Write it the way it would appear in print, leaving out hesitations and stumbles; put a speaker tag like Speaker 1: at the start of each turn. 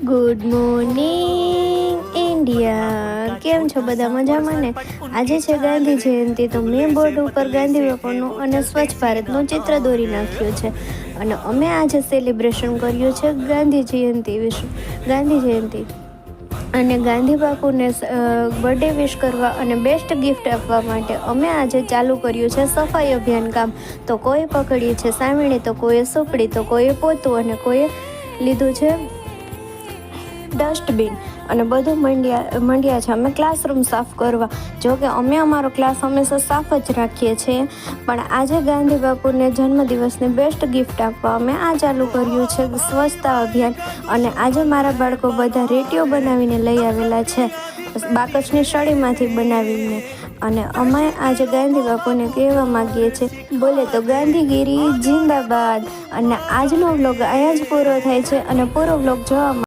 Speaker 1: Good morning India. કેમ છો બધા? મજામાં ને? આજે છે ગાંધી જયંતિ, તો મેં બોર્ડ ઉપર ગાંધી બાપુનું અને સ્વચ્છ ભારતનું ચિત્ર દોરી નાખ્યું છે. અને અમે આજે સેલિબ્રેશન કર્યું છે ગાંધી જયંતિ અને ગાંધી બાપુને બર્થડે વિશ કરવા અને બેસ્ટ ગિફ્ટ આપવા માટે અમે આજે ચાલુ કર્યું છે સફાઈ અભિયાન કામ. તો કોઈ પકડી છે સામેણી, તો કોઈએ સુપડી, તો કોઈએ પોતું અને કોઈએ લીધું છે ડસ્ટબિન અને બધું મંડ્યા છે અમે ક્લાસરૂમ સાફ કરવા. જો કે અમે અમારો ક્લાસ હંમેશા સાફ જ રાખીએ છીએ, પણ આજે ગાંધી બાપુને જન્મદિવસની બેસ્ટ ગિફ્ટ આપવા અમે આ ચાલુ કર્યું છે સ્વચ્છતા અભિયાન. અને આજે મારા બાળકો બધા રેટીઓ બનાવીને લઈ આવેલા છે, બાકસની સળીમાંથી બનાવીને. અને અમે આજે ગાંધી બાપુને કહેવા માગીએ છીએ, બોલે તો ગાંધીગીરી જિંદાબાદ. અને આજનો વ્લોગ અહીંયા જ પૂરો થાય છે, અને પૂરો વ્લોગ જોવા